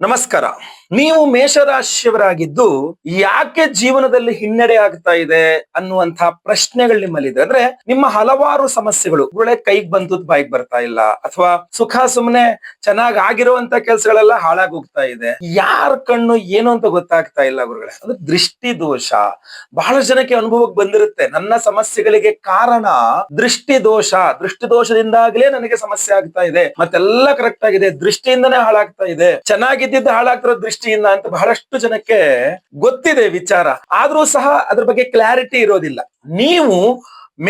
ನಮಸ್ಕಾರ. ನೀವು ಮೇಷರಾಶಿಯವರಾಗಿದ್ದು ಯಾಕೆ ಜೀವನದಲ್ಲಿ ಹಿನ್ನಡೆ ಆಗ್ತಾ ಇದೆ ಅನ್ನುವಂತಹ ಪ್ರಶ್ನೆಗಳು ನಿಮ್ಮಲ್ಲಿದೆ. ಅಂದ್ರೆ ನಿಮ್ಮ ಹಲವಾರು ಸಮಸ್ಯೆಗಳು ಗುಳೆ ಕೈಗೆ ಬಂದದ್ದು ಬಾಯಿಗೆ ಬರ್ತಾ ಇಲ್ಲ, ಅಥವಾ ಸುಖ ಸುಮ್ಮನೆ ಚೆನ್ನಾಗಿ ಆಗಿರುವಂತ ಕೆಲಸಗಳೆಲ್ಲ ಹಾಳಾಗಿ ಹೋಗ್ತಾ ಇದೆ. ಯಾರ ಕಣ್ಣು ಏನು ಅಂತ ಗೊತ್ತಾಗ್ತಾ ಇಲ್ಲ ಗುರುಗಳೇ. ಅಂದ್ರೆ ದೃಷ್ಟಿ ದೋಷ ಬಹಳ ಜನಕ್ಕೆ ಅನುಭವಕ್ಕೆ ಬಂದಿರುತ್ತೆ. ನನ್ನ ಸಮಸ್ಯೆಗಳಿಗೆ ಕಾರಣ ದೃಷ್ಟಿ ದೋಷ, ದೃಷ್ಟಿ ದೋಷದಿಂದಾಗಲೇ ನನಗೆ ಸಮಸ್ಯೆ ಆಗ್ತಾ ಇದೆ, ಮತ್ತೆಲ್ಲ ಕರೆಕ್ಟ್ ಆಗಿದೆ, ದೃಷ್ಟಿಯಿಂದನೇ ಹಾಳಾಗ್ತಾ ಇದೆ, ಚೆನ್ನಾಗಿದ್ದ ಹಾಳಾಗ್ತಿರೋ ದೃಷ್ಟಿಯಿಂದ ಅಂತ ಬಹಳಷ್ಟು ಜನಕ್ಕೆ ಗೊತ್ತಿದೆ ವಿಚಾರ. ಆದ್ರೂ ಸಹ ಅದ್ರ ಬಗ್ಗೆ ಕ್ಲಾರಿಟಿ ಇರೋದಿಲ್ಲ. ನೀವು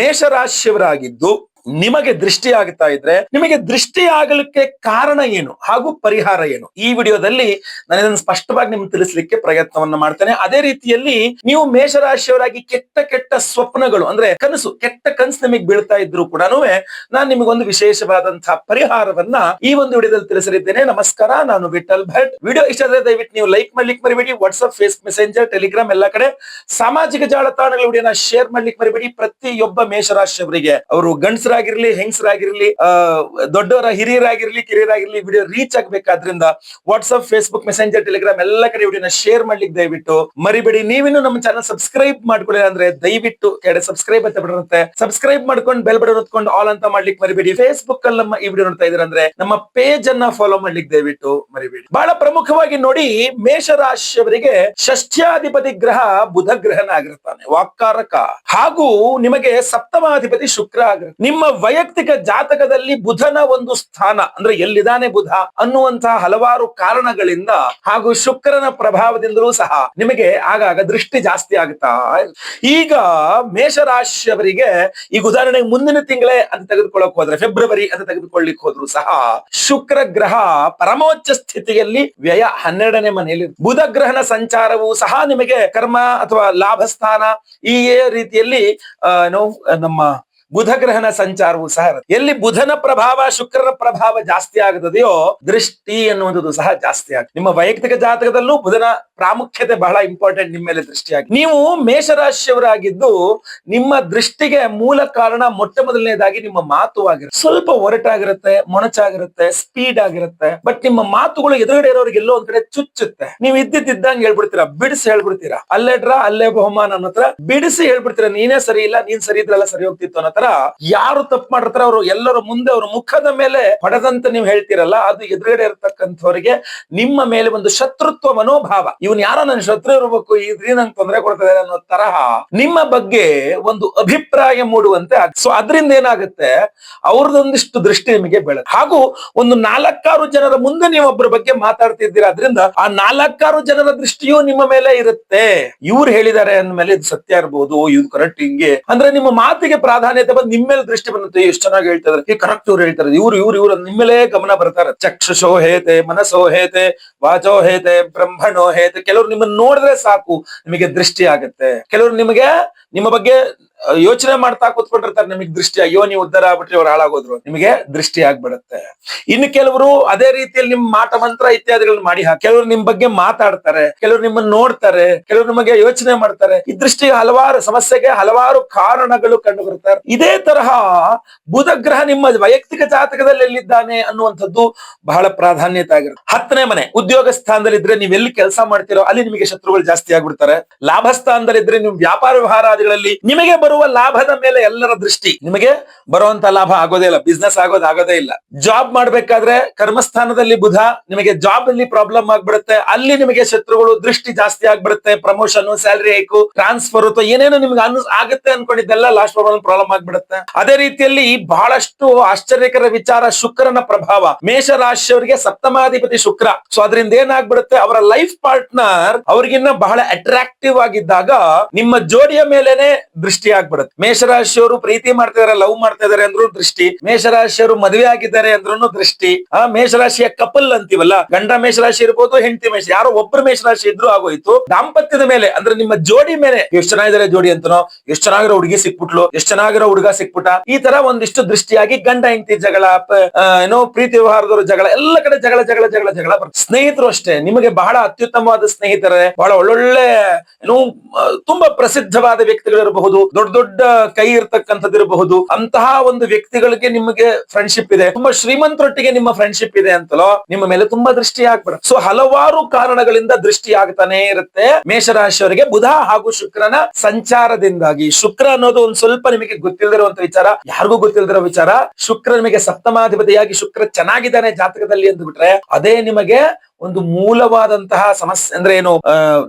ಮೇಷರಾಶಿಯವರಾಗಿದ್ದು ನಿಮಗೆ ದೃಷ್ಟಿ ಆಗ್ತಾ ಇದ್ರೆ ನಿಮಗೆ ದೃಷ್ಟಿ ಆಗಲಿಕ್ಕೆ ಕಾರಣ ಏನು ಹಾಗೂ ಪರಿಹಾರ ಏನು, ಈ ವಿಡಿಯೋದಲ್ಲಿ ನಾನು ಇದನ್ನು ಸ್ಪಷ್ಟವಾಗಿ ನಿಮ್ಗೆ ತಿಳಿಸ್ಲಿಕ್ಕೆ ಪ್ರಯತ್ನವನ್ನ ಮಾಡ್ತೇನೆ. ಅದೇ ರೀತಿಯಲ್ಲಿ ನೀವು ಮೇಷರಾಶಿಯವರಾಗಿ ಕೆಟ್ಟ ಕೆಟ್ಟ ಸ್ವಪ್ನಗಳು ಅಂದ್ರೆ ಕನಸು, ಕೆಟ್ಟ ಕನಸು ನಿಮಗೆ ಬೀಳ್ತಾ ಇದ್ರು ಕೂಡ ನಾನು ನಿಮಗೊಂದು ವಿಶೇಷವಾದಂತಹ ಪರಿಹಾರವನ್ನ ಈ ಒಂದು ವಿಡಿಯೋದಲ್ಲಿ ತಿಳಿಸಲಿದ್ದೇನೆ. ನಮಸ್ಕಾರ, ನಾನು ವಿಠಲ್ ಭಟ್. ವಿಡಿಯೋ ಇಷ್ಟ ಆದರೆ ದಯವಿಟ್ಟು ನೀವು ಲೈಕ್ ಮಾಡ್ಲಿಕ್ಕೆ ಮರಿಬೇಡಿ. ವಾಟ್ಸ್ಆಪ್, ಫೇಸ್ಬುಕ್ ಮೆಸೆಂಜರ್, ಟೆಲಿಗ್ರಾಮ್ ಎಲ್ಲ ಕಡೆ ಸಾಮಾಜಿಕ ಜಾಲತಾಣಗಳ ವಿಡಿಯೋನ ಶೇರ್ ಮಾಡ್ಲಿಕ್ಕೆ ಮರಿಬೇಡಿ. ಪ್ರತಿಯೊಬ್ಬ ಮೇಷರಾಶಿಯವರಿಗೆ ಅವರು ಗಂಡಸರಾಗಿರ್ಲಿ ಹೆಂಗಸರಾಗಿರ್ಲಿ, ದೊಡ್ಡವರ ಹಿರಿಯರಾಗಿರ್ಲಿ ಕಿರಿಯರಾಗಿರ್ಲಿ ವಿಡಿಯೋ ರೀಚ್ ಆಗ್ಬೇಕಾದ್ರಿಂದ ವಾಟ್ಸ್ಆಪ್, ಫೇಸ್ಬುಕ್ ಮೆಸೆಂಜರ್, ಟೆಲಿಗ್ರಾಮ್ ಎಲ್ಲ ಕಡೆ ವಿಡಿಯೋನ ಶೇರ್ ಮಾಡ್ಲಿಕ್ಕೆ ದಯವಿಟ್ಟು ಮರಿಬೇಡಿ. ನೀವಿನ್ನು ನಮ್ಮ ಚಾನಲ್ ಸಬ್ಸ್ಕ್ರೈಬ್ ಮಾಡ್ಕೊಳ್ಳಿ ಅಂದ್ರೆ ದಯವಿಟ್ಟು ಕೆಳಗಡೆ ಸಬ್ಸ್ಕ್ರೈಬ್ ಅಂತ ಬರುತ್ತೆ, ಸಬ್ಸ್ಕ್ರೈಬ್ ಮಾಡ್ಕೊಂಡು ಬೆಲ್ ಬಟನ್ ಒತ್ಕೊಂಡು ಆಲ್ ಅಂತ ಮಾಡ್ಲಿಕ್ಕೆ ಮರಿಬೇಡಿ. ಫೇಸ್ಬುಕ್ ಅಲ್ಲಿ ನಮ್ಮ ಈ ವಿಡಿಯೋ ನೋಡ್ತಾ ಇದ್ರೆ ಅಂದ್ರೆ ನಮ್ಮ ಪೇಜ್ ಅನ್ನ ಫಾಲೋ ಮಾಡ್ಲಿಕ್ಕೆ ದಯವಿಟ್ಟು ಮರಿಬೇಡಿ. ಬಹಳ ಪ್ರಮುಖವಾಗಿ ನೋಡಿ, ಮೇಷರಾಶಿಯವರಿಗೆ ಷಷ್ಠ್ಯಾಧಿಪತಿ ಗ್ರಹ ಬುಧ ಗ್ರಹನಾಗಿರ್ತಾನೆ, ವಾಕ್ಕಾರಕ, ಹಾಗೂ ನಿಮಗೆ ಸಪ್ತಮಾಧಿಪತಿ ಶುಕ್ರ ಆಗಿರುತ್ತೆ. ನಿಮ್ಮ ವೈಯಕ್ತಿಕ ಜಾತಕದಲ್ಲಿ ಬುಧನ ಒಂದು ಸ್ಥಾನ ಅಂದ್ರೆ ಎಲ್ಲಿದ್ದಾನೆ ಬುಧ ಅನ್ನುವಂತಹ ಹಲವಾರು ಕಾರಣಗಳಿಂದ ಹಾಗೂ ಶುಕ್ರನ ಪ್ರಭಾವದಿಂದಲೂ ಸಹ ನಿಮಗೆ ಆಗಾಗ ದೃಷ್ಟಿ ಜಾಸ್ತಿ ಆಗುತ್ತಾ. ಈಗ ಮೇಷರಾಶಿಯವರಿಗೆ ಈಗ ಉದಾಹರಣೆಗೆ ಮುಂದಿನ ತಿಂಗಳೇ ಅಂತ ತೆಗೆದುಕೊಳ್ಳಕ್ ಹೋದ್ರೆ, ಫೆಬ್ರವರಿ ಅಂತ ತೆಗೆದುಕೊಳ್ಳಿಕ್ ಹೋದ್ರು ಸಹ ಶುಕ್ರ ಗ್ರಹ ಪರಮೋಚ್ಚ ಸ್ಥಿತಿಯಲ್ಲಿ ವ್ಯಯ 12ನೇ ಮನೆಯಲ್ಲಿ, ಬುಧ ಗ್ರಹನ ಸಂಚಾರವು ಸಹ ನಿಮಗೆ ಕರ್ಮ ಅಥವಾ ಲಾಭ ಸ್ಥಾನ ಈ ರೀತಿಯಲ್ಲಿ ನಮ್ಮ ಬುಧ ಗ್ರಹನ ಸಂಚಾರವು ಸಹ ಎಲ್ಲಿ ಬುಧನ ಪ್ರಭಾವ ಶುಕ್ರನ ಪ್ರಭಾವ ಜಾಸ್ತಿ ಆಗದೆಯೋ ದೃಷ್ಟಿ ಅನ್ನುವಂಥದ್ದು ಸಹ ಜಾಸ್ತಿ ಆಗುತ್ತೆ. ನಿಮ್ಮ ವೈಯಕ್ತಿಕ ಜಾತಕದಲ್ಲೂ ಬುಧನ ಪ್ರಾಮುಖ್ಯತೆ ಬಹಳ ಇಂಪಾರ್ಟೆಂಟ್ ನಿಮ್ಮ ಮೇಲೆ ದೃಷ್ಟಿಯಾಗಿ. ನೀವು ಮೇಷರಾಶಿಯವರಾಗಿದ್ದು ನಿಮ್ಮ ದೃಷ್ಟಿಗೆ ಮೂಲ ಕಾರಣ ಮೊಟ್ಟ ಮೊದಲನೇದಾಗಿ ನಿಮ್ಮ ಮಾತು ಆಗಿರುತ್ತೆ. ಸ್ವಲ್ಪ ಒರಟಾಗಿರುತ್ತೆ, ಮೊಣಚಾಗಿರುತ್ತೆ, ಸ್ಪೀಡ್ ಆಗಿರುತ್ತೆ. ಬಟ್ ನಿಮ್ಮ ಮಾತುಗಳು ಎದುರುಗಡೆ ಇರೋರಿಗೆ ಎಲ್ಲೋ ಒಂದ್ ಕಡೆ ಚುಚ್ಚುತ್ತೆ. ನೀವು ಇದ್ದಿದ್ದಂಗೆ ಹೇಳ್ಬಿಡ್ತೀರಾ, ಬಿಡಿಸಿ ಹೇಳ್ಬಿಡ್ತೀರಾ. ಅಲ್ಲೇ ಡ್ರಾ ಅಲ್ಲೇ ಬಹುಮಾನ ಅನ್ನೋ ಹತ್ರ ಬಿಡಿಸಿ ಹೇಳ್ಬಿಡ್ತೀರಾ, ನೀನೇ ಸರಿ ಇಲ್ಲ, ನೀನ್ ಸರಿ ಇದ್ರೆಲ್ಲ ಸರಿ ಹೋಗ್ತಿತ್ತು ಅನ್ನೋ ತರ. ಯಾರು ತಪ್ಪು ಮಾಡಿರ್ತಾರ ಅವರು ಎಲ್ಲರ ಮುಂದೆ ಅವ್ರ ಮುಖದ ಮೇಲೆ ಹೊಡೆದಂತ ನೀವು ಹೇಳ್ತೀರಲ್ಲ, ಅದು ಎದುರುಗಡೆ ಇರ್ತಕ್ಕಂಥವ್ರಿಗೆ ನಿಮ್ಮ ಮೇಲೆ ಒಂದು ಶತ್ರುತ್ವ ಮನೋಭಾವ, ಇವನ್ ಯಾರೋ ನನ್ನ ಶತ್ರು ಇರ್ಬೇಕು, ಇದ್ರಿಂದ ನಂಗೆ ತೊಂದರೆ ಕೊಡ್ತಾರೆ ಅನ್ನೋ ತರಹ ನಿಮ್ಮ ಬಗ್ಗೆ ಒಂದು ಅಭಿಪ್ರಾಯ ಮೂಡುವಂತೆ. ಸೊ ಅದರಿಂದ ಏನಾಗುತ್ತೆ, ಅವ್ರದೊಂದಿಷ್ಟು ದೃಷ್ಟಿ ನಿಮಗೆ ಬೆಳೆದ ಹಾಗೂ ಒಂದು 4-6 ಜನರ ಮುಂದೆ ನೀವು ಒಬ್ಬರ ಬಗ್ಗೆ ಮಾತಾಡ್ತಿದ್ದೀರಾ, ಅದರಿಂದ ಆ 4-6 ಜನರ ದೃಷ್ಟಿಯೂ ನಿಮ್ಮ ಮೇಲೆ ಇರುತ್ತೆ. ಇವ್ರು ಹೇಳಿದ್ದಾರೆ ಅಂದ್ಮೇಲೆ ಇದು ಸತ್ಯ ಇರ್ಬೋದು, ಇದು ಕರೆಕ್ಟ್, ಹಿಂಗೆ ಅಂದ್ರೆ ನಿಮ್ಮ ಮಾತಿಗೆ ಪ್ರಾಧಾನ್ಯತೆ ಬಂದು ನಿಮ್ಮ ಮೇಲೆ ದೃಷ್ಟಿ ಬಂದಂತೆ. ಎಷ್ಟು ಚೆನ್ನಾಗಿ ಹೇಳ್ತಾರೆ, ಈ ಕರೆಕ್ಟ್ ಇವ್ರು ಹೇಳ್ತಾರೆ, ಇವ್ರು ನಿಮ್ಮೇಲೆ ಗಮನ ಬರ್ತಾರೆ. ಚಕ್ಷುಷೋ ಹೇತೆ, ಮನಸ್ಸೋ ಹೇತೆ, ವಾಚೋ ಹೇತೆ, ಬ್ರಹ್ಮಣೋ ಹೇತೆ. ಕೆಲವರು ನಿಮ್ಮನ್ನ ನೋಡಿದ್ರೆ ಸಾಕು ನಿಮಗೆ ದೃಷ್ಟಿ ಆಗುತ್ತೆ. ಕೆಲವರು ನಿಮಗೆ ನಿಮ್ಮ ಬಗ್ಗೆ ಯೋಚನೆ ಮಾಡ್ತಾ ಕೂತ್ಕೊಂಡಿರ್ತಾರೆ, ನಿಮಗೆ ದೃಷ್ಟಿ, ಅಯ್ಯೋ ನೀವು ಉದ್ಧಾರ ಆಗ್ಬಿಟ್ರಿ, ಅವ್ರು ಹಾಳಾಗೋದ್ರು, ನಿಮಗೆ ದೃಷ್ಟಿ ಆಗ್ಬಿಡುತ್ತೆ. ಇನ್ನು ಕೆಲವರು ಅದೇ ರೀತಿಯಲ್ಲಿ ನಿಮ್ಮ ಮಾಟ ಮಂತ್ರ ಇತ್ಯಾದಿಗಳನ್ನ ಮಾಡಿ ಕೆಲವರು ನಿಮ್ ಬಗ್ಗೆ ಮಾತಾಡ್ತಾರೆ, ಕೆಲವರು ನಿಮ್ಮನ್ನ ನೋಡ್ತಾರೆ, ಕೆಲವರು ನಿಮಗೆ ಯೋಚನೆ ಮಾಡ್ತಾರೆ. ಈ ದೃಷ್ಟಿಗೆ ಹಲವಾರು ಸಮಸ್ಯೆಗೆ ಹಲವಾರು ಕಾರಣಗಳು ಕಂಡು ಬರ್ತಾರೆ. ಇದೇ ತರಹ ಬುಧ ಗ್ರಹ ನಿಮ್ಮ ವೈಯಕ್ತಿಕ ಜಾತಕದಲ್ಲಿ ಎಲ್ಲಿದ್ದಾನೆ ಅನ್ನುವಂಥದ್ದು ಬಹಳ ಪ್ರಾಧಾನ್ಯತೆ ಆಗಿರುತ್ತೆ. 10ನೇ ಮನೆ ಉದ್ಯೋಗ ಸ್ಥಾನದಲ್ಲಿ ಇದ್ರೆ ನೀವು ಎಲ್ಲಿ ಕೆಲಸ ಮಾಡ್ತೀರೋ ಅಲ್ಲಿ ನಿಮಗೆ ಶತ್ರುಗಳು ಜಾಸ್ತಿ ಆಗ್ಬಿಡ್ತಾರೆ. ಲಾಭ ಸ್ಥಾನದಲ್ಲಿ ಇದ್ರೆ ನೀವು ವ್ಯಾಪಾರ ವ್ಯವಹಾರಾದಿಗಳಲ್ಲಿ ನಿಮಗೆ ಬರುವ ಲಾಭದ ಮೇಲೆ ಎಲ್ಲರ ದೃಷ್ಟಿ, ನಿಮಗೆ ಬರುವಂತ ಲಾಭ ಆಗೋದೇ ಇಲ್ಲ, ಬಿಸ್ನೆಸ್ ಆಗೋದೇ ಇಲ್ಲ. ಜಾಬ್ ಮಾಡ್ಬೇಕಾದ್ರೆ ಕರ್ಮಸ್ಥಾನದಲ್ಲಿ ಬುಧ, ನಿಮಗೆ ಜಾಬ್ ಅಲ್ಲಿ ಪ್ರಾಬ್ಲಮ್ ಆಗ್ಬಿಡುತ್ತೆ, ಅಲ್ಲಿ ನಿಮಗೆ ಶತ್ರುಗಳು ದೃಷ್ಟಿ ಜಾಸ್ತಿ ಆಗ್ಬಿಡುತ್ತೆ. ಪ್ರಮೋಷನ್, ಸ್ಯಾಲರಿ ಹೈಕು, ಟ್ರಾನ್ಸ್ಫರ್ ಅಥವಾ ಏನೇನೋ ನಿಮ್ಗೆ ಆಗುತ್ತೆ ಅನ್ಕೊಂಡಿದ್ದೆಲ್ಲ ಲಾಸ್ಟ್ ಪ್ರಾಬ್ಲಮ್ ಆಗ್ಬಿಡುತ್ತೆ. ಅದೇ ರೀತಿಯಲ್ಲಿ ಬಹಳಷ್ಟು ಆಶ್ಚರ್ಯಕರ ವಿಚಾರ, ಶುಕ್ರನ ಪ್ರಭಾವ ಮೇಷರಾಶಿಯವರಿಗೆ ಸಪ್ತಮಾಧಿಪತಿ ಶುಕ್ರ. ಸೊ ಅದರಿಂದ ಏನಾಗ್ಬಿಡುತ್ತೆ, ಅವರ ಲೈಫ್ ಪಾರ್ಟ್ನರ್ ಅವ್ರಿಗಿನ್ನ ಬಹಳ ಅಟ್ರಾಕ್ಟಿವ್ ಆಗಿದ್ದಾಗ ನಿಮ್ಮ ಜೋಡಿಯ ಮೇಲೆನೆ ದೃಷ್ಟಿ ಆಗ್ಬಿಡುತ್ತೆ. ಮೇಷರಾಶಿಯವರು ಪ್ರೀತಿ ಮಾಡ್ತಾ ಇದಾರೆ, ಲವ್ ಮಾಡ್ತಾ ಇದಾರೆ ಅಂದ್ರೂ ದೃಷ್ಟಿ, ಮೇಷರಾಶಿಯವರು ಮದುವೆ ಆಗಿದ್ದಾರೆ ಅಂದ್ರೂ ದೃಷ್ಟಿ. ಮೇಷರಾಶಿಯ ಕಪಲ್ ಅಂತೀವಲ್ಲ, ಗಂಡ ಮೇಷರಾಶಿ ಇರ್ಬೋದು, ಹೆಂಡತಿ ಮೇಷ, ಯಾರೋ ಒಬ್ಬರು ಮೇಷರಾಶಿ ಇದ್ರು ಆಗೋಯ್ತು. ದಾಂಪತ್ಯದ ಮೇಲೆ ಅಂದ್ರೆ ನಿಮ್ಮ ಜೋಡಿ ಮೇಲೆ ಎಷ್ಟು ಚೆನ್ನಾಗಿದ್ದಾರೆ ಜೋಡಿ ಅಂತನೋ, ಎಷ್ಟು ಚೆನ್ನಾಗಿರೋ ಹುಡುಗಿ ಸಿಕ್ಬಿಟ್ಲು, ಎಷ್ಟು ಚೆನ್ನಾಗಿರೋ ಹುಡುಗ ಸಿಕ್ಬಿಟ್ಟ, ಈ ತರ ಒಂದಿಷ್ಟು ದೃಷ್ಟಿಯಾಗಿ ಗಂಡ ಹೆಂಡತಿ ಜಗಳ, ಪ್ರೀತಿ ವ್ಯವಹಾರದವರು ಜಗಳ, ಎಲ್ಲ ಕಡೆ ಜಗಳ ಬರ್ತದೆ. ಸ್ನೇಹಿತರು ಅಷ್ಟೇ, ನಿಮಗೆ ಬಹಳ ಅತ್ಯುತ್ತಮವಾದ ಸ್ನೇಹಿತರೆ, ಬಹಳ ಒಳ್ಳೊಳ್ಳೆ ತುಂಬಾ ಪ್ರಸಿದ್ಧವಾದ ವ್ಯಕ್ತಿಗಳಿರಬಹುದು, ದೊಡ್ಡ ದೊಡ್ಡ ಕೈ ಇರ್ತಕ್ಕಂಥದ್ದಿರಬಹುದು, ಅಂತಹ ಒಂದು ವ್ಯಕ್ತಿಗಳಿಗೆ ನಿಮಗೆ ಫ್ರೆಂಡ್ಶಿಪ್ ಇದೆ, ತುಂಬಾ ಶ್ರೀಮಂತರೊಟ್ಟಿಗೆ ನಿಮ್ಮ ಫ್ರೆಂಡ್ಶಿಪ್ ಇದೆ ಅಂತಲೋ ನಿಮ್ಮ ಮೇಲೆ ತುಂಬಾ ದೃಷ್ಟಿ ಆಗ್ಬಿಡುತ್ತೆ. ಸೊ ಹಲವಾರು ಕಾರಣಗಳಿಂದ ದೃಷ್ಟಿ ಆಗ್ತಾನೆ ಇರುತ್ತೆ ಮೇಷರಾಶಿಯವರಿಗೆ ಬುಧ ಹಾಗೂ ಶುಕ್ರನ ಸಂಚಾರದಿಂದಾಗಿ. ಶುಕ್ರ ಅನ್ನೋದು ಒಂದ್ ಸ್ವಲ್ಪ ನಿಮಗೆ ಗೊತ್ತಿಲ್ಲದಿರುವಂತ ವಿಚಾರ, ಯಾರಿಗೂ ಗೊತ್ತಿಲ್ಲದಿರೋ ವಿಚಾರ. ಶುಕ್ರ ನಿಮಗೆ ಸಪ್ತಮಾಧಿಪತಿಯಾಗಿ ಶುಕ್ರ ಚೆನ್ನಾಗಿದ್ದಾನೆ ಜಾತಕದಲ್ಲಿ ಎಂದು ಬಿಟ್ರೆ ಅದೇ ನಿಮಗೆ ಒಂದು ಮೂಲವಾದಂತಹ ಸಮಸ್ಯೆ ಅಂದ್ರೆ ಏನು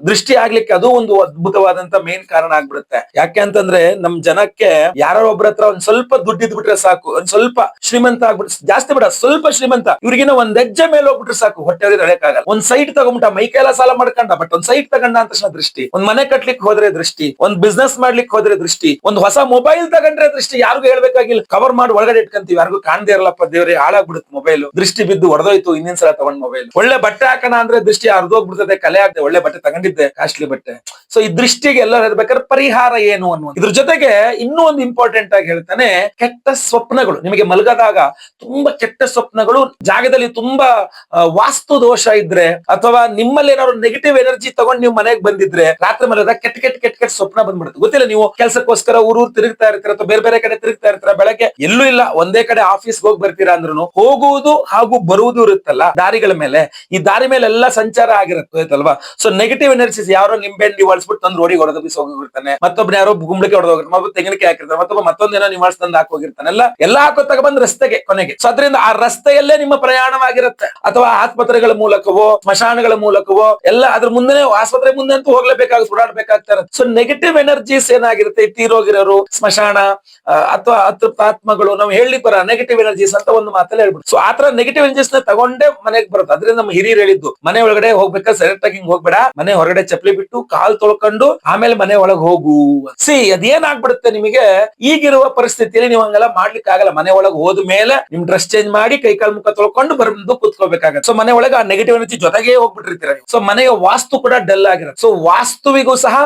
ದೃಷ್ಟಿ ಆಗ್ಲಿಕ್ಕೆ ಅದು ಒಂದು ಅದ್ಭುತವಾದಂತ ಮೇನ್ ಕಾರಣ ಆಗ್ಬಿಡುತ್ತೆ. ಯಾಕೆ ಅಂತಂದ್ರೆ ನಮ್ ಜನಕ್ಕೆ ಯಾರೋ ಒಬ್ರ ಹತ್ರ ಒಂದ್ ಸ್ವಲ್ಪ ದುಡ್ಡಿದ್ ಬಿಟ್ರೆ ಸಾಕು, ಒಂದ್ ಸ್ವಲ್ಪ ಶ್ರೀಮಂತ ಆಗ್ಬಿಟ್ಟು, ಜಾಸ್ತಿ ಬಿಡ ಸ್ವಲ್ಪ ಶ್ರೀಮಂತ, ಇವ್ರಿಗಿನ ಒಂದ್ ಹೆಜ್ಜೆ ಮೇಲೆ ಹೋಗ್ಬಿಟ್ರೆ ಸಾಕು, ಹೊಟ್ಟೆ ತಡೆಯಕ್ಕಾಗಲ್ಲ. ಒಂದ್ ಸೈಟ್ ತಗೊಂಬಿಟ್ಟ, ಮೈಕೆಲ್ಲ ಸಾಲ ಮಾಡ್ಕೊಂಡ, ಬಟ್ ಒಂದ್ ಸೈಟ್ ತಗೊಂಡ ಅಂತ ತಕ್ಷಣ ದೃಷ್ಟಿ, ಒಂದ್ ಮನೆ ಕಟ್ಲಿಕ್ಕೆ ಹೋದ್ರೆ ದೃಷ್ಟಿ, ಒಂದ್ ಬಿಸ್ನೆಸ್ ಮಾಡ್ಲಿಕ್ಕೆ ಹೋದ್ರೆ ದೃಷ್ಟಿ, ಒಂದ್ ಹೊಸ ಮೊಬೈಲ್ ತಗೊಂಡ್ರೆ ದೃಷ್ಟಿ. ಯಾರಿಗೂ ಹೇಳ್ಬೇಕಾಗಿಲ್ಲ, ಕವರ್ ಮಾಡಿ ಒಳಗಡೆ ಇಟ್ಕೊಂತೀವಿ, ಯಾರಿಗೂ ಕಾಣದೇ ಇರಲ್ಲಪ್ಪ ದೇವ್ರೆ ಹಾಳಾಗ್ಬಿಡುತ್ತೆ ಮೊಬೈಲ್, ದೃಷ್ಟಿ ಬಿದ್ದು ಹೊಡೆದೋಯ್ತು, ಇನ್ನೊಂದ್ ಸಲ ತಗೊಂಡ್ ಮೊಬೈಲ್. ಒಳ್ಳೆ ಬಟ್ಟೆ ಹಾಕೋಣ ಅಂದ್ರೆ ದೃಷ್ಟಿ ಅರ್ಧೋಗ್ಬಿಡ್ತದೆ, ಕಲೆ ಆಗದೆ, ಒಳ್ಳೆ ಬಟ್ಟೆ ತಗೊಂಡಿದ್ದೆ ಕಾಸ್ಟ್ಲಿ ಬಟ್ಟೆ. ಸೊ ಈ ದೃಷ್ಟಿಗೆ ಎಲ್ಲ ಹೇಳ್ಬೇಕಾದ್ರೆ ಪರಿಹಾರ ಏನು ಅನ್ನುವುದು. ಇದ್ರ ಜೊತೆಗೆ ಇನ್ನೂ ಒಂದು ಇಂಪಾರ್ಟೆಂಟ್ ಆಗಿ ಹೇಳ್ತಾನೆ, ಕೆಟ್ಟ ಸ್ವಪ್ನಗಳು. ನಿಮಗೆ ಮಲಗದಾಗ ತುಂಬಾ ಕೆಟ್ಟ ಸ್ವಪ್ನಗಳು, ಜಾಗದಲ್ಲಿ ತುಂಬಾ ವಾಸ್ತು ದೋಷ ಇದ್ರೆ, ಅಥವಾ ನಿಮ್ಮಲ್ಲಿ ಏನಾದ್ರು ನೆಗೆಟಿವ್ ಎನರ್ಜಿ ತಗೊಂಡು ನೀವು ಮನೆಗೆ ಬಂದಿದ್ರೆ, ರಾತ್ರಿ ಮಲಗದಾಗ ಕೆಟ್ಟ ಕೆಟ್ಟ ಕೆಟ್ಟ ಕೆಟ್ಟ ಸ್ವಪ್ನ ಬಂದ್ಬಿಡುತ್ತೆ. ಗೊತ್ತಿಲ್ಲ, ನೀವು ಕೆಲಸಕ್ಕೋಸ್ಕರ ಊರು ತಿರುಗ್ತಾ ಇರ್ತೀರ ಅಥವಾ ಬೇರೆ ಬೇರೆ ಕಡೆ ತಿರುಗ್ತಾ ಇರ್ತೀರ, ಬೆಳಗ್ಗೆ ಎಲ್ಲೂ ಇಲ್ಲ ಒಂದೇ ಕಡೆ ಆಫೀಸ್ಗೆ ಹೋಗಿ ಬರ್ತೀರಾ ಅಂದ್ರೂ ಹೋಗುವುದು ಹಾಗೂ ಬರುವುದು ಇರುತ್ತಲ್ಲ ದಾರಿಗಳ ಮೇಲೆ, ಈ ದಾರಿ ಮೇಲೆ ಎಲ್ಲ ಸಂಚಾರ ಆಗಿರುತ್ತಲ್ವಾ. ಸೊ ನೆಗೆಟಿವ್ ಎನರ್ಜೀಸ್, ಯಾರೋ ನಿಂಬೆಹಣ್ಣು ನಿವಾಳಿಸ್ಬಿಟ್ಟು ತಂದು ರೋಡಿಗೆ ಹೊಡೆದೋಗಿಸಿ ಹೋಗಿರ್ತಾನೆ, ಮತ್ತೊಬ್ಬನ ಯಾರೋ ಗುಂಬಳಿಕೆ ಹೊಡೆದೋಗಿರ್ತಾನೆ, ಮತ್ತೊಬ್ಬ ತೆಂಗಿನಕಾಯಿ ಹಾಕಿರ್ತಾನೆ, ಮತ್ತೊಬ್ಬ ಮತ್ತೊಂದೇನೋ ನಿವಾಳಿಸಿ ತಂದು ಹಾಕೋಗಿರ್ತಾನೆ, ಎಲ್ಲ ಹಾಕೋ ತಗೊಂಡ್ ರಸ್ತೆಗೆ ಕೊನೆಗೆ. ಸೊ ಅದರಿಂದ ಆ ರಸ್ತೆಯಲ್ಲೇ ನಿಮ್ಮ ಪ್ರಯಾಣವಾಗಿರುತ್ತೆ, ಅಥವಾ ಆಸ್ಪತ್ರೆಗಳ ಮೂಲಕವೋ ಸ್ಮಶಾನಗಳ ಮೂಲಕವೋ ಎಲ್ಲ ಅದ್ರ ಮುಂದೆ, ಆಸ್ಪತ್ರೆ ಮುಂದೆ ಅಂತೂ ಹೋಗ್ಲೇಬೇಕಾಗುತ್ತೆ, ಓಡಾಡ್ಬೇಕಾಗ್ತಾ ಇರುತ್ತೆ. ಸೊ ನೆಗೆಟಿವ್ ಎನರ್ಜೀಸ್ ಏನಾಗಿರುತ್ತೆ, ತೀರೋಗಿರೋರು, ಸ್ಮಶಾನ ಅಥವಾ ಅತೃಪ್ತಾತ್ಮಗಳು, ನಾವು ಹೇಳಲಿಕ್ಕೆ ಬರ ನೆಗೆಟಿವ್ ಎನರ್ಜೀಸ್ ಅಂತ ಒಂದು ಮಾತಲ್ಲಿ ಹೇಳ್ಬಿಟ್ಟು. ಸೊ ಆತರ ನೆಗೆಟಿವ್ ಎನರ್ಜೀಸ್ ನ ತಗೊಂಡೇ ಮನೆಗೆ ಬರುತ್ತೆ. ಅದರಿಂದ ನಮ್ಮ ಹಿರಿಯರು ಹೇಳಿದ್ದು, ಮನೆ ಒಳಗಡೆ ಹೋಗ್ಬೇಕಾದ್ರೆ ಸೆಲೆಕ್ಟ್ ಆಗಿ ಹೋಗ್ಬೇಡ, ಮನೆ ಹೊರಗಡೆ ಚಪ್ಪಲಿ ಬಿಟ್ಟು ಕಾಲ್ ತೊಳ್ಕೊಂಡು ಆಮೇಲೆ ಮನೆ ಒಳಗೆ ಹೋಗು. ಅದೇನಾಗ್ಬಿಡುತ್ತೆ ನಿಮಗೆ, ಈಗಿರುವ ಪರಿಸ್ಥಿತಿಯಲ್ಲಿ ನೀವು ಹಂಗೆಲ್ಲ ಮಾಡ್ಲಿಕ್ಕೆ ಆಗಲ್ಲ. ಮನೆ ಒಳಗೆ ಹೋದ ಮೇಲೆ ನಿಮ್ ಡ್ರೆಸ್ ಚೇಂಜ್ ಮಾಡಿ ಕೈ ಕಾಲ್ ಮುಖ ತೊಳ್ಕೊಂಡು ಬಂದು ಕುತ್ಕೋಬೇಕಾಗತ್ತೆ. ಸೊ ಮನೆ ಒಳಗೆ ಆ ನೆಗೆಟಿವ್ ಎನರ್ಜಿ ಜೊತೆಗೆ ಹೋಗ್ಬಿಟ್ಟಿರ್ತೀರ ನೀವು. ಸೊ ಮನೆಯ ವಾಸ್ತು ಕೂಡ ಡಲ್ ಆಗಿರುತ್ತೆ. ಸೊ ವಾಸ್ತುವಿಗೂ ಸಹ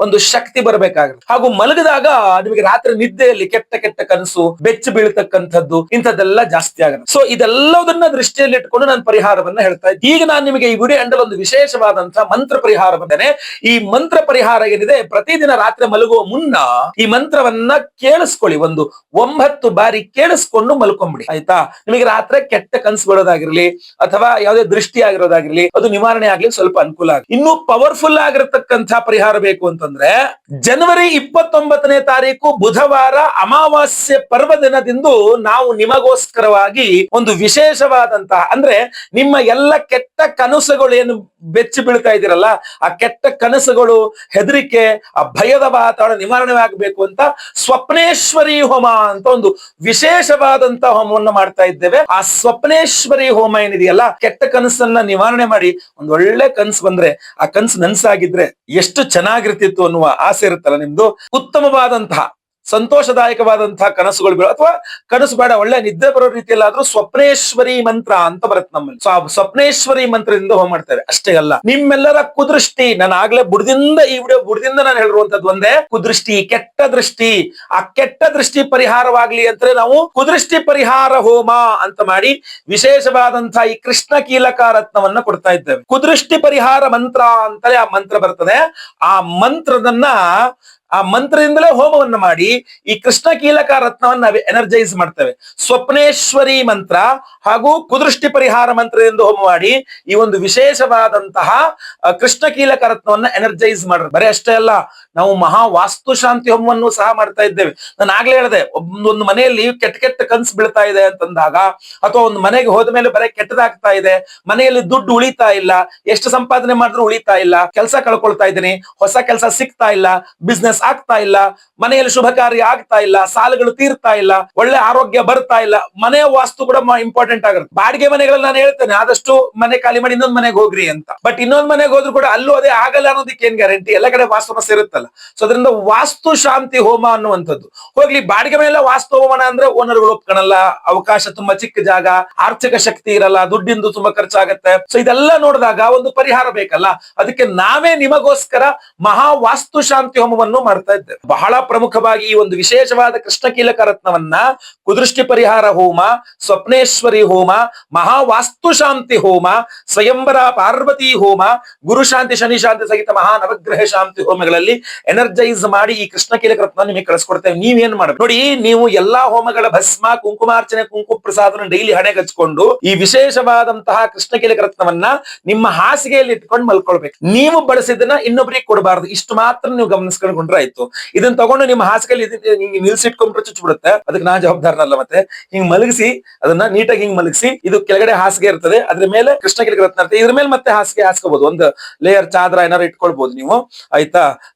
ಒಂದು ಶಕ್ತಿ ಬರಬೇಕಾಗುತ್ತೆ. ಹಾಗೂ ಮಲಗಿದಾಗ ನಿಮಗೆ ರಾತ್ರಿ ನಿದ್ದೆಯಲ್ಲಿ ಕೆಟ್ಟ ಕೆಟ್ಟ ಕನಸು, ಬೆಚ್ಚು ಬೀಳ್ತಕ್ಕಂಥದ್ದು, ಇಂಥದ್ದೆಲ್ಲ ಜಾಸ್ತಿ ಆಗುತ್ತೆ. ಸೊ ಇದೆಲ್ಲದನ್ನ ದೃಷ್ಟಿಯಲ್ಲಿ ಇಟ್ಕೊಂಡು ನಾನು ಪರಿಹಾರವನ್ನ ಹೇಳ್ತಾ ಇದ್ದೆ. ಈಗ ನಾನು ನಿಮಗೆ ಈ ವಿಡಿಯೋ ಎಂಡಲ್ಲಿ ಒಂದು ವಿಶೇಷವಾದಂತಹ ಮಂತ್ರ ಪರಿಹಾರ ಬಂದೇನೆ. ಈ ಮಂತ್ರ ಪರಿಹಾರ ಏನಿದೆ, ಪ್ರತಿದಿನ ರಾತ್ರಿ ಮಲಗುವ ಮುನ್ನ ಈ ಮಂತ್ರವನ್ನ ಕೇಳಿಸ್ಕೊಳ್ಳಿ, ಒಂದು 9 ಬಾರಿ ಕೇಳಿಸ್ಕೊಂಡು ಮಲ್ಕೊಂಡ್ಬಿಡಿ, ಆಯ್ತಾ. ನಿಮಗೆ ರಾತ್ರಿ ಕೆಟ್ಟ ಕನಸು ಬರೋದಾಗಿರ್ಲಿ ಅಥವಾ ಯಾವುದೇ ದೃಷ್ಟಿ ಆಗಿರೋದಾಗಿರ್ಲಿ, ಅದು ನಿವಾರಣೆ ಆಗ್ಲಿ ಸ್ವಲ್ಪ ಅನುಕೂಲ ಆಗಿ. ಇನ್ನು ಪವರ್ಫುಲ್ ಆಗಿರತಕ್ಕಂತಹ ಪರಿಹಾರ ಬೇಕು ಅಂತಂದ್ರೆ, ಜನವರಿ 29ನೇ ತಾರೀಕು ಬುಧವಾರ ಅಮಾವಾಸ್ಯೆ ಪರ್ವ ದಿನದಿಂದು ನಾವು ನಿಮಗೋಸ್ಕರವಾಗಿ ಒಂದು ವಿಶೇಷವಾದಂತಹ, ಅಂದ್ರೆ ನಿಮ್ಮ ಎಲ್ಲ ಕೆಟ್ಟ ಕನಸುಗಳು ಏನು ಬೆಚ್ಚಿ ಬೀಳ್ತಾ ಇದ್ದೀರಲ್ಲ, ಆ ಕೆಟ್ಟ ಕನಸುಗಳು, ಹೆದರಿಕೆ, ಆ ಭಯದ ವಾತಾವರಣ ನಿವಾರಣೆ ಆಗಬೇಕು ಅಂತ ಸ್ವಪ್ನೇಶ್ವರಿ ಹೋಮ ಅಂತ ಒಂದು ವಿಶೇಷವಾದಂತಹ ಹೋಮವನ್ನು ಮಾಡ್ತಾ ಇದ್ದೇವೆ. ಆ ಸ್ವಪ್ನೇಶ್ವರಿ ಹೋಮ ಏನಿದೆಯಲ್ಲ, ಕೆಟ್ಟ ಕನಸನ್ನ ನಿವಾರಣೆ ಮಾಡಿ ಒಂದು ಒಳ್ಳೆ ಕನಸು ಬಂದ್ರೆ, ಆ ಕನಸು ನನ್ಸಾಗಿದ್ರೆ ಎಷ್ಟು ಚೆನ್ನಾಗಿರ್ತಿತ್ತು ಅನ್ನುವ ಆಸೆ ಇರುತ್ತಲ್ಲ ನಿಮ್ದು, ಉತ್ತಮವಾದಂತಹ ಸಂತೋಷದಾಯಕವಾದಂತಹ ಕನಸುಗಳು ಬೀಳು, ಅಥವಾ ಕನಸು ಬೇಡ ಒಳ್ಳೆ ನಿದ್ದೆ ಬರೋ ರೀತಿಯಲ್ಲಿ ಆದ್ರೂ ಸ್ವಪ್ನೇಶ್ವರಿ ಮಂತ್ರ ಅಂತ ಬರುತ್ತೆ ನಮ್ಮಲ್ಲಿ. ಸೊ ಆ ಸ್ವಪ್ನೇಶ್ವರಿ ಮಂತ್ರದಿಂದ ಹೋಮ ಮಾಡ್ತೇವೆ. ಅಷ್ಟೇ ಅಲ್ಲ, ನಿಮ್ಮೆಲ್ಲರ ಕುದೃಷ್ಟಿ, ನಾನು ಆಗ್ಲೇ ಬುಡದಿಂದ ಈ ವಿಡಿಯೋ ಬುಡದಿಂದ ನಾನು ಹೇಳಿರುವಂತದ್ದು ಒಂದೇ, ಕುದೃಷ್ಟಿ, ಕೆಟ್ಟ ದೃಷ್ಟಿ, ಆ ಕೆಟ್ಟ ದೃಷ್ಟಿ ಪರಿಹಾರವಾಗ್ಲಿ ಅಂತ ನಾವು ಕುದೃಷ್ಟಿ ಪರಿಹಾರ ಹೋಮ ಅಂತ ಮಾಡಿ ವಿಶೇಷವಾದಂತಹ ಈ ಕೃಷ್ಣ ಕೀಲಕ ರತ್ನವನ್ನ ಕೊಡ್ತಾ ಇದ್ದೇವೆ. ಕುದೃಷ್ಟಿ ಪರಿಹಾರ ಮಂತ್ರ ಅಂತಲೇ ಆ ಮಂತ್ರ ಬರ್ತದೆ. ಆ ಮಂತ್ರದಿಂದಲೇ ಹೋಮವನ್ನು ಮಾಡಿ ಈ ಕೃಷ್ಣ ಕೀಲಕ ರತ್ನವನ್ನು ಎನರ್ಜೈಸ್ ಮಾಡ್ತೇವೆ. ಸ್ವಪ್ನೇಶ್ವರಿ ಮಂತ್ರ ಹಾಗೂ ಕುದೃಷ್ಟಿ ಪರಿಹಾರ ಮಂತ್ರದಿಂದ ಹೋಮ ಮಾಡಿ ಈ ಒಂದು ವಿಶೇಷವಾದಂತಹ ಕೃಷ್ಣ ಕೀಲಕ ರತ್ನವನ್ನ ಎನರ್ಜೈಸ್ ಮಾಡ್ರಿ. ಬರೀ ಅಷ್ಟೇ ಅಲ್ಲ, ನಾವು ಮಹಾ ವಾಸ್ತು ಶಾಂತಿ ಹೋಮವನ್ನು ಸಹ ಮಾಡ್ತಾ ಇದ್ದೇವೆ. ನಾನು ಆಗ್ಲೇ ಹೇಳಿದೆ, ಒಂದು ಮನೆಯಲ್ಲಿ ಕೆಟ್ಟ ಕೆಟ್ಟ ಕನ್ಸು ಬೀಳ್ತಾ ಇದೆ ಅಂತಂದಾಗ, ಅಥವಾ ಒಂದು ಮನೆಗೆ ಹೋದ ಮೇಲೆ ಬರೀ ಕೆಟ್ಟದಾಗ್ತಾ ಇದೆ, ಮನೆಯಲ್ಲಿ ದುಡ್ಡು ಉಳಿತಾ ಇಲ್ಲ, ಎಷ್ಟು ಸಂಪಾದನೆ ಮಾಡಿದ್ರು ಉಳಿತಾ ಇಲ್ಲ, ಕೆಲಸ ಕಳ್ಕೊಳ್ತಾ ಇದ್ದೀನಿ, ಹೊಸ ಕೆಲಸ ಸಿಗ್ತಾ ಇಲ್ಲ, ಬಿಸ್ನೆಸ್ ಆಗ್ತಾ ಇಲ್ಲ, ಮನೆಯಲ್ಲಿ ಶುಭ ಕಾರ್ಯ ಆಗ್ತಾ ಇಲ್ಲ, ಸಾಲಗಳು ತೀರ್ತಾ ಇಲ್ಲ, ಒಳ್ಳೆ ಆರೋಗ್ಯ ಬರ್ತಾ ಇಲ್ಲ, ಮನೆಯ ವಾಸ್ತು ಕೂಡ ಇಂಪಾರ್ಟೆಂಟ್ ಆಗುತ್ತೆ. ಬಾಡಿಗೆ ಮನೆಗಳಲ್ಲಿ ನಾನು ಹೇಳ್ತೇನೆ, ಆದಷ್ಟು ಮನೆ ಖಾಲಿ ಮಾಡಿ ಇನ್ನೊಂದು ಮನೆಗೆ ಹೋಗ್ರಿ ಅಂತ. ಬಟ್ ಇನ್ನೊಂದು ಮನೆಗೆ ಹೋದ್ರು ಕೂಡ ಅಲ್ಲೂ ಅದೇ ಆಗಲ್ಲ ಅನ್ನೋದಕ್ಕೆ ಏನ್ ಗ್ಯಾರಂಟಿ? ಎಲ್ಲ ಕಡೆ ವಾಸ್ತು ಸಮಸ್ಯೆ ಇರುತ್ತಲ್ಲ. ಸೊ ಅದರಿಂದ ವಾಸ್ತು ಶಾಂತಿ ಹೋಮ ಅನ್ನುವಂಥದ್ದು ಹೋಗ್ಲಿ. ಬಾಡಿಗೆ ಮೇಲೆ ವಾಸ್ತು ಹೋಮನ ಅಂದ್ರೆ ಓನರ್ಗಳು ಒಪ್ಕೊಳಲ್ಲ, ಅವಕಾಶ ತುಂಬಾ ಚಿಕ್ಕ ಜಾಗ, ಆರ್ಥಿಕ ಶಕ್ತಿ ಇರಲ್ಲ, ದುಡ್ಡಿಂದು ತುಂಬಾ ಖರ್ಚಾಗತ್ತೆ. ಸೊ ಇದೆಲ್ಲ ನೋಡಿದಾಗ ಒಂದು ಪರಿಹಾರ ಬೇಕಲ್ಲ, ಅದಕ್ಕೆ ನಾವೇ ನಿಮಗೋಸ್ಕರ ಮಹಾ ವಾಸ್ತು ಶಾಂತಿ ಹೋಮವನ್ನು ಮಾಡ್ತಾ ಇದ್ದೇವೆ. ಬಹಳ ಪ್ರಮುಖವಾಗಿ ಈ ಒಂದು ವಿಶೇಷವಾದ ಕೃಷ್ಣ ಕೀಲಕ ರತ್ನವನ್ನ ಕುದೃಷ್ಟಿ ಪರಿಹಾರ ಹೋಮ, ಸ್ವಪ್ನೇಶ್ವರಿ ಹೋಮ, ಮಹಾ ವಾಸ್ತು ಶಾಂತಿ ಹೋಮ, ಸ್ವಯಂವರ ಪಾರ್ವತಿ ಹೋಮ, ಗುರು ಶಾಂತಿ ಶನಿ ಶಾಂತಿ ಸಹಿತ ಮಹಾ ನವಗ್ರಹ ಶಾಂತಿ ಹೋಮಗಳಲ್ಲಿ ಎನರ್ಜೈಸ್ ಮಾಡಿ ಈ ಕೃಷ್ಣ ಕೀಲಕ ರತ್ನ ನಿಮಗೆ ಕಳಿಸ್ಕೊಡ್ತೇವೆ. ನೀವೇನ್ ಮಾಡ್ಬೇಕು ನೋಡಿ, ನೀವು ಎಲ್ಲಾ ಹೋಮಗಳ ಭಸ್ಮ, ಕುಂಕುಮಾರ್ಚನೆ, ಕುಂಕುಮ ಪ್ರಸಾದನ ಡೈಲಿ ಹಣೆಗೆ ಹಚ್ಕೊಂಡು ಈ ವಿಶೇಷವಾದಂತಹ ಕೃಷ್ಣ ಕೀಲಕ ರತ್ನವನ್ನ ನಿಮ್ಮ ಹಾಸಿಗೆಯಲ್ಲಿ ಇಟ್ಕೊಂಡು ಮಲ್ಕೊಳ್ಬೇಕು. ನೀವು ಬಳಸಿದ್ದನ್ನ ಇನ್ನೊಬ್ರಿಗೆ ಕೊಡಬಾರದು. ಇಷ್ಟು ಮಾತ್ರ ನೀವು ಗಮನಿಸ್ಕೊಂಡ್ರೆ ಆಯ್ತು. ಇದನ್ನ ತಗೊಂಡು ನಿಮ್ಮ ಹಾಸಿಗೆಯಲ್ಲಿ ನಿಲ್ಸಿಟ್ಕೊಂಡ್ರೆ ಚುಚ್ಚಿಬಿಡುತ್ತೆ, ಅದಕ್ಕೆ ನಾ ಜವಾಬ್ದಾರನಲ್ಲ. ಮತ್ತೆ ಹಿಂಗ್ ಮಲಗಿಸಿ, ಅದನ್ನ ನೀಟಾಗಿ ಹಿಂಗ್ ಮಲಗಿಸಿ, ಇದು ಕೆಳಗಡೆ ಹಾಸಿಗೆ ಇರ್ತದೆ, ಅದ್ರ ಮೇಲೆ ಕೃಷ್ಣ ಕೀಲಕ ರತ್ನ ಇರ್ತದೆ, ಇದ್ರ ಮೇಲೆ ಮತ್ತೆ ಹಾಸಿಗೆ ಹಾಸ್ಕೋಬಹುದು. ಒಂದು ಲೇಯರ್ ಚಾದ್ರ ಏನಾರು ಇಟ್ಕೊಳ್ಬಹುದು ನೀವು, ಆಯ್ತಾ.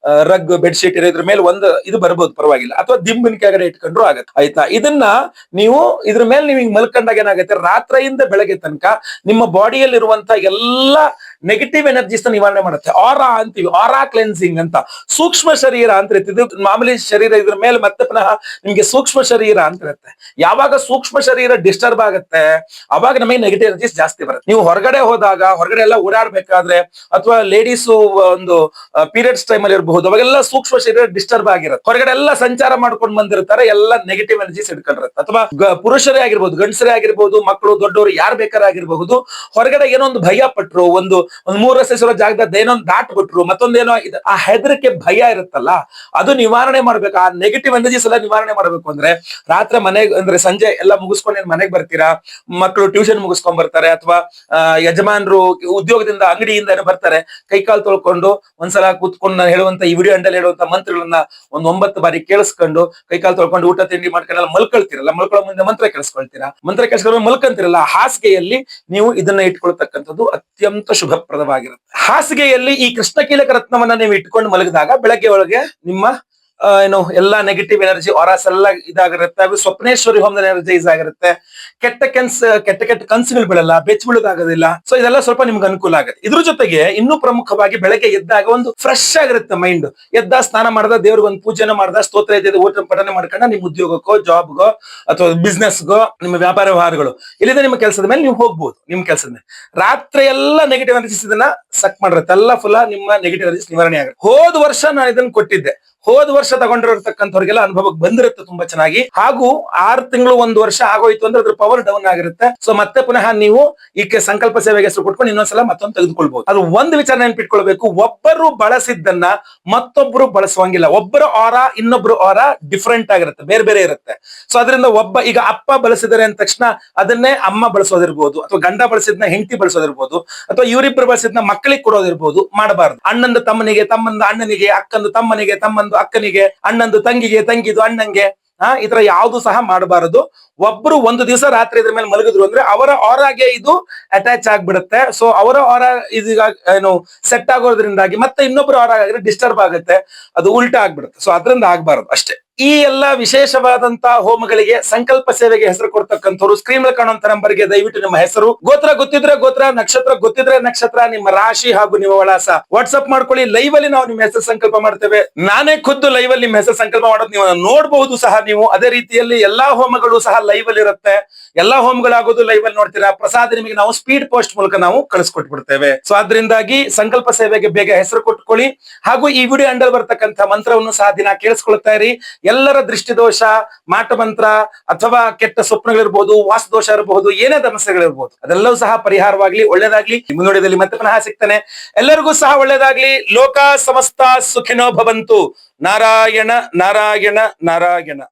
ರಗ್ ಬೆಡ್ ಶೀಟ್ ಇದ್ರ ಮೇಲೆ ಒಂದು ಇದು ಬರ್ಬೋದು, ಪರವಾಗಿಲ್ಲ. ಅಥವಾ ದಿಂಬಿನ ಕೆಳಗಡೆ ಇಟ್ಕೊಂಡ್ರು ಆಗತ್ತೆ, ಆಯ್ತಾ. ಇದನ್ನ ನೀವು ಇದ್ರ ಮೇಲೆ ನೀವು ಹಿಂಗ್ ಮಲ್ಕೊಂಡಾಗ ಏನಾಗುತ್ತೆ, ರಾತ್ರಿಯಿಂದ ಬೆಳಗ್ಗೆ ತನಕ ನಿಮ್ಮ ಬಾಡಿಯಲ್ಲಿರುವಂತ ಎಲ್ಲಾ ನೆಗೆಟಿವ್ ಎನರ್ಜೀಸ್ ನಿವಾರಣೆ ಮಾಡುತ್ತೆ. ಆರಾ ಅಂತೀವಿ, ಆರಾ ಕ್ಲೆನ್ಸಿಂಗ್ ಅಂತ. ಸೂಕ್ಷ್ಮ ಶರೀರ ಅಂತ ಇರುತ್ತೆ, ಇದು ಮಾಮೂಲಿ ಶರೀರ. ಇದ್ರ ಮೇಲೆ ಮತ್ತೆ ಪುನಃ ನಿಮ್ಗೆ ಸೂಕ್ಷ್ಮ ಶರೀರ ಅಂತ ಇರುತ್ತೆ. ಯಾವಾಗ ಸೂಕ್ಷ್ಮ ಶರೀರ ಡಿಸ್ಟರ್ಬ್ ಆಗುತ್ತೆ, ಅವಾಗ ನಮಗೆ ನೆಗೆಟಿವ್ ಎನರ್ಜೀಸ್ ಜಾಸ್ತಿ ಬರುತ್ತೆ. ನೀವು ಹೊರಗಡೆ ಹೋದಾಗ, ಹೊರಗಡೆ ಎಲ್ಲ ಓಡಾಡ್ಬೇಕಾದ್ರೆ, ಅಥವಾ ಲೇಡೀಸ್ ಒಂದು ಪೀರಿಯಡ್ಸ್ ಟೈಮ್ ಅಲ್ಲಿ ಇರಬಹುದು, ಅವಾಗೆಲ್ಲ ಸೂಕ್ಷ್ಮ ಶರೀರ ಡಿಸ್ಟರ್ಬ್ ಆಗಿರುತ್ತೆ. ಹೊರಗಡೆ ಎಲ್ಲ ಸಂಚಾರ ಮಾಡ್ಕೊಂಡು ಬಂದಿರ್ತಾರೆ, ಎಲ್ಲ ನೆಗೆಟಿವ್ ಎನರ್ಜೀಸ್ ಇಟ್ಕೊಂಡಿರುತ್ತೆ. ಅಥವಾ ಪುರುಷರೇ ಆಗಿರ್ಬೋದು, ಗಂಡಸರೇ ಆಗಿರ್ಬೋದು, ಮಕ್ಕಳು ದೊಡ್ಡವರು ಯಾರು ಬೇಕಾರಾಗಿರ್ಬಹುದು, ಹೊರಗಡೆ ಏನೋ ಒಂದು ಭಯ ಪಟ್ರು, ಒಂದು 3 ರಸ್ತೆ ಜಾಗದ ಏನೊಂದು ದಾಟ್ಬಿಟ್ರು, ಮತ್ತೊಂದೇನೋ ಆ ಹೆದರಿಕೆ, ಭಯ ಇರುತ್ತಲ್ಲ, ಅದು ನಿವಾರಣೆ ಮಾಡ್ಬೇಕು. ಆ ನೆಗೆಟಿವ್ ಎನರ್ಜೀಸ್ ಎಲ್ಲ ನಿವಾರಣೆ ಮಾಡ್ಬೇಕು ಅಂದ್ರೆ ರಾತ್ರಿ ಮನೆಗೆ, ಅಂದ್ರೆ ಸಂಜೆ ಎಲ್ಲ ಮುಗಿಸ್ಕೊಂಡು ಮನೆಗೆ ಬರ್ತೀರಾ, ಮಕ್ಕಳು ಟ್ಯೂಷನ್ ಮುಗಿಸ್ಕೊಂಡ್ ಬರ್ತಾರೆ, ಅಥವಾ ಯಜಮಾನರು ಉದ್ಯೋಗದಿಂದ, ಅಂಗಡಿಯಿಂದ ಏನೋ ಬರ್ತಾರೆ, ಕೈಕಾಲು ತೊಳ್ಕೊಂಡು ಒಂದ್ಸಲ ಕೂತ್ಕೊಂಡು ನಾನು ಹೇಳುವಂತ ಈ ವಿಡಿಯೋ ಅಂಡಲ್ಲಿ ಹೇಳುವಂತ ಮಂತ್ರಗಳನ್ನ ಒಂದು 9 ಬಾರಿ ಕೇಳಿಸ್ಕೊಂಡು, ಕೈಕಾಲು ತೊಳ್ಕೊಂಡು ಊಟ ತಿಂಡಿ ಮಾಡ್ಕೊಂಡೆಲ್ಲ ಮಲ್ಕೊಳ್ತಿರಲ್ಲ, ಮಲ್ಕೊಳ್ಳೋ ಮುಂದೆ ಮಂತ್ರ ಕೇಳಿಸ್ಕೊಳ್ತೀರಾ, ಮಂತ್ರ ಕೇಳಿಸ್ಕೊಂಡು ಮಲ್ಕೊಂತಿರಲ್ಲ, ಹಾಸಿಗೆಯಲ್ಲಿ ನೀವು ಇದನ್ನ ಇಟ್ಕೊಳ್ತಕ್ಕಂಥದ್ದು ಅತ್ಯಂತ ಶುಭಪ್ರದವಾಗಿರುತ್ತೆ. ಹಾಸಿಗೆಯಲ್ಲಿ ಈ ಕೃಷ್ಣ ಕೀಲಕ ರತ್ನವನ್ನ ನೀವು ಇಟ್ಕೊಂಡು ಮಲಗಿದಾಗ ಬೆಳಗ್ಗೆ ಒಳಗೆ ನಿಮ್ಮ ಏನು ಎಲ್ಲಾ ನೆಗೆಟಿವ್ ಎನರ್ಜಿ ಆರಾಸ್ ಎಲ್ಲ ಇದಾಗಿರುತ್ತೆ. ಸ್ವಪ್ನೇಶ್ವರಿ ಹೋಮದ ಎನರ್ಜೈಸ್ ಆಗಿರುತ್ತೆ. ಕೆಟ್ಟ ಕನ್ಸುಗಳು ಬೀಳಲ್ಲ, ಬೆಚ್ಚ ಬೀಳೋದಾಗೋದಿಲ್ಲ. ಸೊ ಇದೆಲ್ಲ ಸ್ವಲ್ಪ ನಿಮ್ಗೆ ಅನುಕೂಲ ಆಗುತ್ತೆ. ಇದ್ರ ಜೊತೆಗೆ ಇನ್ನೂ ಪ್ರಮುಖವಾಗಿ ಬೆಳಗ್ಗೆ ಎದ್ದಾಗ ಒಂದು ಫ್ರೆಶ್ ಆಗಿರುತ್ತೆ ಮೈಂಡ್. ಎದ್ದ ಸ್ನಾನ ಮಾಡ್ದ, ದೇವ್ರಿಗೆ ಒಂದು ಪೂಜೆನ ಮಾಡ್ದ, ಸ್ತೋತ್ರ ಇದ್ದ, ಊಟ ಪಠನೆ ಮಾಡ್ಕೊಂಡ ನಿಮ್ಮ ಉದ್ಯೋಗಕ್ಕೋ, ಜಾಬ್ಗೋ, ಅಥವಾ ಬಿಸ್ನೆಸ್ಗೋ, ನಿಮ್ಮ ವ್ಯಾಪಾರ ವ್ಯವಹಾರಗಳು ಇಲ್ಲಿಂದ ನಿಮ್ಮ ಕೆಲಸದ ಮೇಲೆ ನೀವು ಹೋಗ್ಬೋದು. ನಿಮ್ ಕೆಲಸದ ಮೇಲೆ ರಾತ್ರಿ ಎಲ್ಲ ನೆಗೆಟಿವ್ ಎನರ್ಜಿಸ್ ಇದನ್ನ ಸಕ್ ಮಾಡಿರುತ್ತೆ, ಎಲ್ಲ ಫುಲ್ ನಿಮ್ಮ ನೆಗೆಟಿವ್ ಎನರ್ಜಿಸ್ ನಿವಾರಣೆ ಆಗುತ್ತೆ. ಹೋದ ವರ್ಷ ನಾನು ಇದನ್ನ ಕೊಟ್ಟಿದ್ದೆ. ಹೋದ ವರ್ಷ ತಗೊಂಡಿರತಕ್ಕಂಥವ್ರಿಗೆಲ್ಲ ಅನುಭವಕ್ಕೆ ಬಂದಿರುತ್ತೆ ತುಂಬಾ ಚೆನ್ನಾಗಿ. ಹಾಗೂ 6 ತಿಂಗಳು 1 ವರ್ಷ ಆಗೋಯ್ತು ಅಂದ್ರೆ ಅದ್ರ ಪವರ್ ಡೌನ್ ಆಗಿರುತ್ತೆ. ಸೊ ಮತ್ತೆ ಪುನಃ ನೀವು ಈಕೆ ಸಂಕಲ್ಪ ಸೇವೆಗೆ ಹೆಸರು ಕೊಟ್ಕೊಂಡು ಇನ್ನೊಂದ್ಸಲ ಮತ್ತೊಂದು ತೆಗೆದುಕೊಳ್ಬಹುದು. ಅದು ಒಂದು ವಿಚಾರ ನೆನ್ಪಿಟ್ಕೊಳ್ಬೇಕು, ಒಬ್ಬರು ಬಳಸಿದ್ದನ್ನ ಮತ್ತೊಬ್ರು ಬಳಸುವಂಗಿಲ್ಲ. ಒಬ್ಬರ ಆರಾ ಇನ್ನೊಬ್ರು ಆರಾ ಡಿಫ್ರೆಂಟ್ ಆಗಿರುತ್ತೆ, ಬೇರೆ ಬೇರೆ ಇರುತ್ತೆ. ಸೊ ಅದರಿಂದ ಈಗ ಅಪ್ಪ ಬಳಸಿದರೆ ಅಂದ ತಕ್ಷಣ ಅದನ್ನೇ ಅಮ್ಮ ಬಳಸೋದಿರ್ಬೋದು, ಅಥವಾ ಗಂಡ ಬಳಸಿದ್ನ ಹೆಂಡತಿ ಬಳಸೋದಿರ್ಬೋದು, ಅಥವಾ ಇವರಿಬ್ಬರು ಬಳಸಿದ್ನ ಮಕ್ಕಳಿಗೆ ಕೊಡೋದಿರ್ಬೋದು. ಮಾಡಬಾರ್ದು. ಅಣ್ಣಂದು ತಮ್ಮನಿಗೆ, ತಮ್ಮಂದು ಅಣ್ಣನಿಗೆ, ಅಕ್ಕಂದು ತಮ್ಮನಿಗೆ, ತಮ್ಮಂದು ಅಕ್ಕನಿಗೆ, ಅಣ್ಣಂದು ತಂಗಿಗೆ, ತಂಗಿದು ಅಣ್ಣಂಗೆ, ಈ ತರ ಯಾವ್ದು ಸಹ ಮಾಡಬಾರದು. ಒಬ್ರು ಒಂದು ದಿವಸ ರಾತ್ರಿ ಇದ್ರ ಮೇಲೆ ಮಲಗಿದ್ರು ಅಂದ್ರೆ ಅವರ ಆರಾಗೆ ಇದು ಅಟ್ಯಾಚ್ ಆಗ್ಬಿಡುತ್ತೆ. ಸೊ ಅವರ ಆರಾ ಇದೀಗ ಏನು ಸೆಟ್ ಆಗೋದ್ರಿಂದಾಗಿ ಮತ್ತೆ ಇನ್ನೊಬ್ರು ಆರಾ ಆಗಿದ್ರೆ ಡಿಸ್ಟರ್ಬ್ ಆಗುತ್ತೆ, ಅದು ಉಲ್ಟಾ ಆಗ್ಬಿಡುತ್ತೆ. ಸೊ ಅದರಿಂದ ಆಗ್ಬಾರದು ಅಷ್ಟೇ. ಈ ಎಲ್ಲಾ ವಿಶೇಷವಾದಂತಹ ಹೋಮಗಳಿಗೆ ಸಂಕಲ್ಪ ಸೇವೆಗೆ ಹೆಸರು ಕೊಡ್ತಕ್ಕಂಥವ್ರು ಸ್ಕ್ರೀನ್ ಮೇಲೆ ಕಾಣುವಂತ ನಂಬರ್ಗೆ ದಯವಿಟ್ಟು ನಿಮ್ಮ ಹೆಸರು, ಗೋತ್ರ ಗೊತ್ತಿದ್ರೆ ಗೋತ್ರ, ನಕ್ಷತ್ರ ಗೊತ್ತಿದ್ರೆ ನಕ್ಷತ್ರ, ನಿಮ್ಮ ರಾಶಿ ಹಾಗೂ ನಿಮ್ಮ ವಿಳಾಸ ವಾಟ್ಸ್ಆಪ್ ಮಾಡ್ಕೊಳ್ಳಿ. ಲೈವ್ ಅಲ್ಲಿ ನಾವು ನಿಮ್ಮ ಹೆಸರು ಸಂಕಲ್ಪ ಮಾಡ್ತೇವೆ. ನಾನೇ ಖುದ್ದು ಲೈವ್ ಅಲ್ಲಿ ನಿಮ್ಮ ಹೆಸರು ಸಂಕಲ್ಪ ಮಾಡೋದು ನೀವು ನೋಡಬಹುದು ಸಹ ನೀವು. ಅದೇ ರೀತಿಯಲ್ಲಿ ಎಲ್ಲಾ ಹೋಮಗಳು ಸಹ ಲೈವ್ ಅಲ್ಲಿ ಇರುತ್ತೆ. ಎಲ್ಲಾ ಹೋಮಗಳಾಗೋದು ಲೈವ್ ಅಲ್ಲಿ ನೋಡ್ತೀರಾ. ಪ್ರಸಾದ ನಿಮಗೆ ನಾವು ಸ್ಪೀಡ್ ಪೋಸ್ಟ್ ಮೂಲಕ ನಾವು ಕಳಿಸ್ಕೊಟ್ಬಿಡ್ತೇವೆ. ಸೊ ಅದರಿಂದಾಗಿ ಸಂಕಲ್ಪ ಸೇವೆಗೆ ಬೇಗ ಹೆಸರು ಕೊಟ್ಕೊಳ್ಳಿ. ಹಾಗೂ ಈ ವಿಡಿಯೋ ಅಂಡಲ್ ಬರ್ತಕ್ಕಂಥ ಮಂತ್ರವನ್ನು ಸಹ ದಿನ ಕೇಳಿಸ್ಕೊಳ್ತಾ ಇರಿ. ಎಲ್ಲರ ದೃಷ್ಟಿದೋಷ, ಮಾಟಮಂತ್ರ, ಅಥವಾ ಕೆಟ್ಟ ಸ್ವಪ್ನಗಳಿರ್ಬೋದು, ವಾಸ್ತುದೋಷ ಇರಬಹುದು, ಏನೇ ಸಮಸ್ಯೆಗಳಿರ್ಬೋದು, ಅದೆಲ್ಲವೂ ಸಹ ಪರಿಹಾರವಾಗ್ಲಿ, ಒಳ್ಳೇದಾಗ್ಲಿ. ಮುಂದುವರಿದಲ್ಲಿ ಮತ್ತೆ ಪುನಃ ಸಿಗ್ತಾನೆ. ಎಲ್ಲರಿಗೂ ಸಹ ಒಳ್ಳೇದಾಗ್ಲಿ. ಲೋಕ ಸಮಸ್ತ ಸುಖಿನೋ ಭವಂತು. ನಾರಾಯಣ ನಾರಾಯಣ ನಾರಾಯಣ.